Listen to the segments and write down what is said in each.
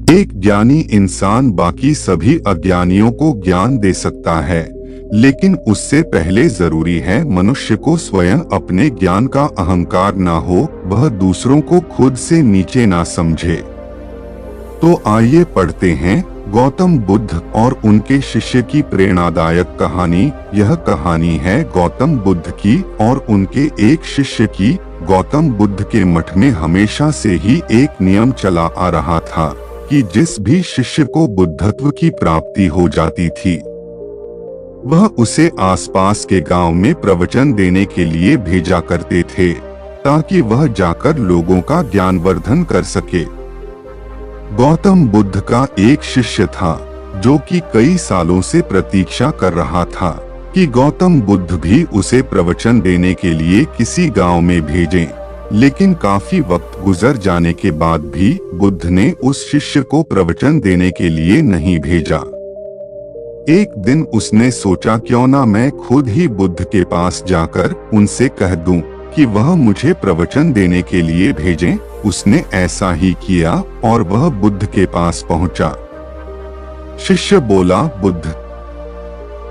एक ज्ञानी इंसान बाकी सभी अज्ञानियों को ज्ञान दे सकता है, लेकिन उससे पहले जरूरी है मनुष्य को स्वयं अपने ज्ञान का अहंकार ना हो, वह दूसरों को खुद से नीचे ना समझे। तो आइए पढ़ते हैं गौतम बुद्ध और उनके शिष्य की प्रेरणादायक कहानी। यह कहानी है गौतम बुद्ध की और उनके एक शिष्य की। गौतम बुद्ध के मठ में हमेशा से ही एक नियम चला आ रहा था कि जिस भी शिष्य को बुद्धत्व की प्राप्ति हो जाती थी, वह उसे आसपास के गांव में प्रवचन देने के लिए भेजा करते थे, ताकि वह जाकर लोगों का ज्ञानवर्धन कर सके। गौतम बुद्ध का एक शिष्य था जो कि कई सालों से प्रतीक्षा कर रहा था कि गौतम बुद्ध भी उसे प्रवचन देने के लिए किसी गांव में भेजें, लेकिन काफी वक्त गुजर जाने के बाद भी बुद्ध ने उस शिष्य को प्रवचन देने के लिए नहीं भेजा। एक दिन उसने सोचा, क्यों ना मैं खुद ही बुद्ध के पास जाकर उनसे कह दूं कि वह मुझे प्रवचन देने के लिए भेजें। उसने ऐसा ही किया और वह बुद्ध के पास पहुंचा। शिष्य बोला, बुद्ध,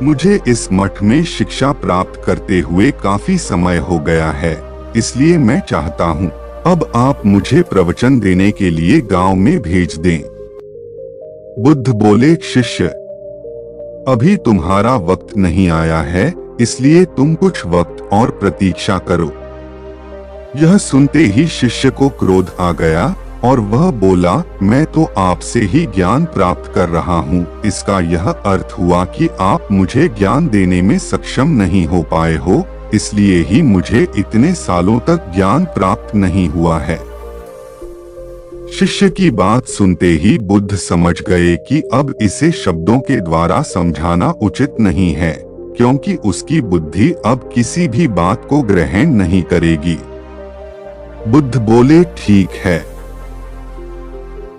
मुझे इस मठ में शिक्षा प्राप्त करते हुए काफी समय हो गया है, इसलिए मैं चाहता हूँ अब आप मुझे प्रवचन देने के लिए गांव में भेज दें। बुद्ध बोले, शिष्य, अभी तुम्हारा वक्त नहीं आया है, इसलिए तुम कुछ वक्त और प्रतीक्षा करो। यह सुनते ही शिष्य को क्रोध आ गया और वह बोला, मैं तो आपसे ही ज्ञान प्राप्त कर रहा हूँ। इसका यह अर्थ हुआ कि आप मुझे ज्ञान देने में सक्षम नहीं हो पाए हो, इसलिए ही मुझे इतने सालों तक ज्ञान प्राप्त नहीं हुआ है। शिष्य की बात सुनते ही बुद्ध समझ गए कि अब इसे शब्दों के द्वारा समझाना उचित नहीं है, क्योंकि उसकी बुद्धि अब किसी भी बात को ग्रहण नहीं करेगी। बुद्ध बोले, ठीक है,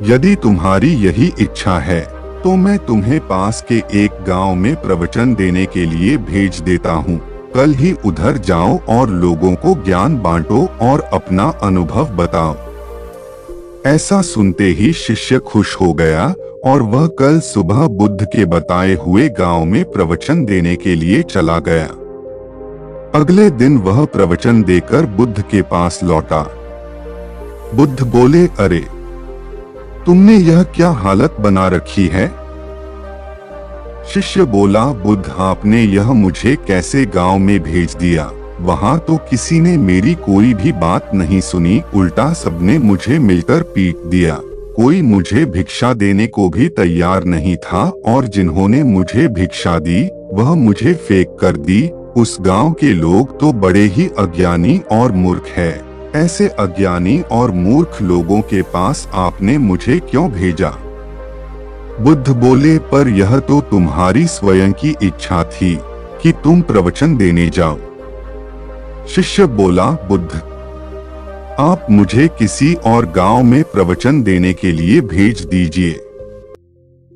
यदि तुम्हारी यही इच्छा है तो मैं तुम्हें पास के एक गांव में प्रवचन देने के लिए भेज देता हूँ। कल ही उधर जाओ और लोगों को ज्ञान बांटो और अपना अनुभव बताओ। ऐसा सुनते ही शिष्य खुश हो गया और वह कल सुबह बुद्ध के बताए हुए गांव में प्रवचन देने के लिए चला गया। अगले दिन वह प्रवचन देकर बुद्ध के पास लौटा। बुद्ध बोले, अरे, तुमने यह क्या हालत बना रखी है? शिष्य बोला, बुद्ध, आपने यह मुझे कैसे गांव में भेज दिया? वहां तो किसी ने मेरी कोई भी बात नहीं सुनी, उल्टा सबने मुझे मिलकर पीट दिया। कोई मुझे भिक्षा देने को भी तैयार नहीं था और जिन्होंने मुझे भिक्षा दी वह मुझे फेंक कर दी। उस गांव के लोग तो बड़े ही अज्ञानी और मूर्ख है। ऐसे अज्ञानी और मूर्ख लोगों के पास आपने मुझे क्यों भेजा? बुद्ध बोले, पर यह तो तुम्हारी स्वयं की इच्छा थी कि तुम प्रवचन देने जाओ। शिष्य बोला, बुद्ध, आप मुझे किसी और गांव में प्रवचन देने के लिए भेज दीजिए।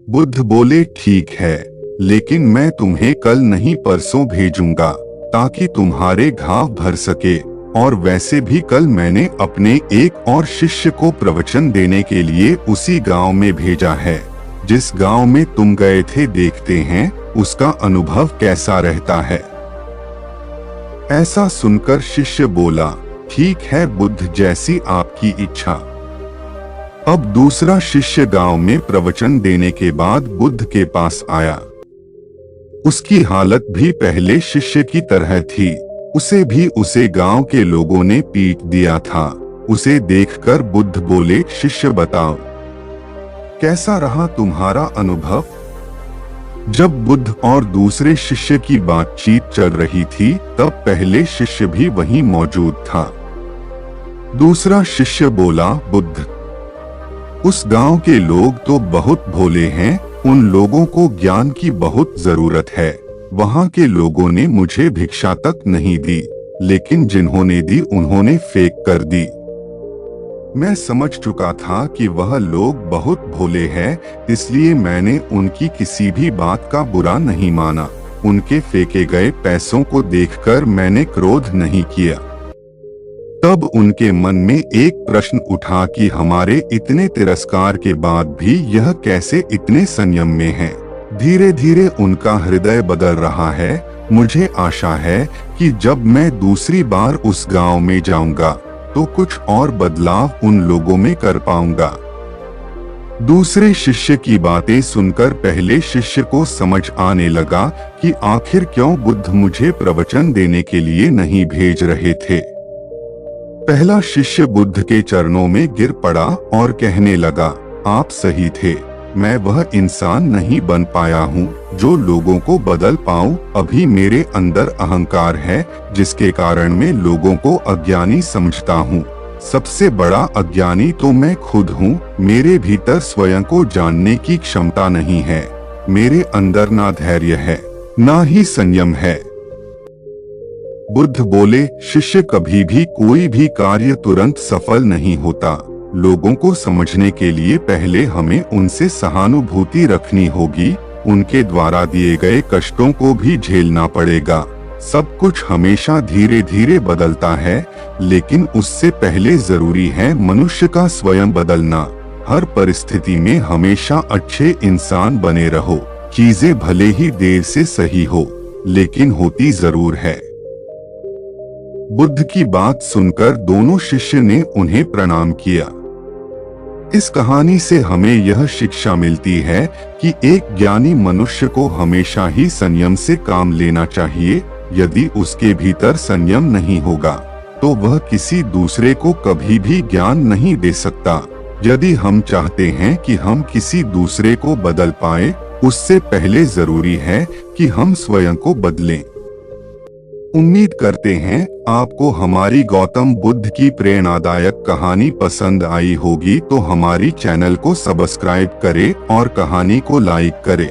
बुद्ध बोले, ठीक है, लेकिन मैं तुम्हें कल नहीं परसों भेजूंगा ताकि तुम्हारे घाव भर सके। और वैसे भी कल मैंने अपने एक और शिष्य को प्रवचन देने के लिए उसी गांव में भेजा है। जिस गांव में तुम गए थे, देखते हैं उसका अनुभव कैसा रहता है। ऐसा सुनकर शिष्य बोला, ठीक है बुद्ध, जैसी आपकी इच्छा। अब दूसरा शिष्य गांव में प्रवचन देने के बाद बुद्ध के पास आया। उसकी हालत भी पहले शिष्य की तरह थी। उसे भी उसे गांव के लोगों ने पीट दिया था। उसे देखकर बुद्ध बोले, शिष्य, बताओ कैसा रहा तुम्हारा अनुभव? जब बुद्ध और दूसरे शिष्य की बातचीत चल रही थी तब पहले शिष्य भी वहीं मौजूद था। दूसरा शिष्य बोला, बुद्ध, उस गांव के लोग तो बहुत भोले हैं, उन लोगों को ज्ञान की बहुत जरूरत है। वहां के लोगों ने मुझे भिक्षा तक नहीं दी, लेकिन जिन्होंने दी उन्होंने फेंक कर दी। मैं समझ चुका था कि वह लोग बहुत भोले हैं, इसलिए मैंने उनकी किसी भी बात का बुरा नहीं माना। उनके फेंके गए पैसों को देखकर मैंने क्रोध नहीं किया। तब उनके मन में एक प्रश्न उठा कि हमारे इतने तिरस्कार के बाद भी यह कैसे इतने संयम में हैं। धीरे धीरे उनका हृदय बदल रहा है। मुझे आशा है कि जब मैं दूसरी बार उस गांव में जाऊंगा तो कुछ और बदलाव उन लोगों में कर पाऊंगा। दूसरे शिष्य की बातें सुनकर पहले शिष्य को समझ आने लगा कि आखिर क्यों बुद्ध मुझे प्रवचन देने के लिए नहीं भेज रहे थे। पहला शिष्य बुद्ध के चरणों में गिर पड़ा और कहने लगा, आप सही थे, मैं वह इंसान नहीं बन पाया हूँ जो लोगों को बदल पाऊँ। अभी मेरे अंदर अहंकार है जिसके कारण मैं लोगों को अज्ञानी समझता हूँ। सबसे बड़ा अज्ञानी तो मैं खुद हूँ। मेरे भीतर स्वयं को जानने की क्षमता नहीं है। मेरे अंदर ना धैर्य है ना ही संयम है। बुद्ध बोले, शिष्य कभी भी कोई भी कार्य तुरंत सफल नहीं होता। लोगों को समझने के लिए पहले हमें उनसे सहानुभूति रखनी होगी। उनके द्वारा दिए गए कष्टों को भी झेलना पड़ेगा। सब कुछ हमेशा धीरे धीरे बदलता है, लेकिन उससे पहले जरूरी है मनुष्य का स्वयं बदलना। हर परिस्थिति में हमेशा अच्छे इंसान बने रहो। चीजें भले ही देर से सही हो, लेकिन होती जरूर है। बुद्ध की बात सुनकर दोनों शिष्य ने उन्हें प्रणाम किया। इस कहानी से हमें यह शिक्षा मिलती है कि एक ज्ञानी मनुष्य को हमेशा ही संयम से काम लेना चाहिए। यदि उसके भीतर संयम नहीं होगा तो वह किसी दूसरे को कभी भी ज्ञान नहीं दे सकता। यदि हम चाहते हैं कि हम किसी दूसरे को बदल पाए, उससे पहले जरूरी है कि हम स्वयं को बदलें। उम्मीद करते हैं आपको हमारी गौतम बुद्ध की प्रेरणादायक कहानी पसंद आई होगी। तो हमारी चैनल को सब्सक्राइब करें और कहानी को लाइक करें।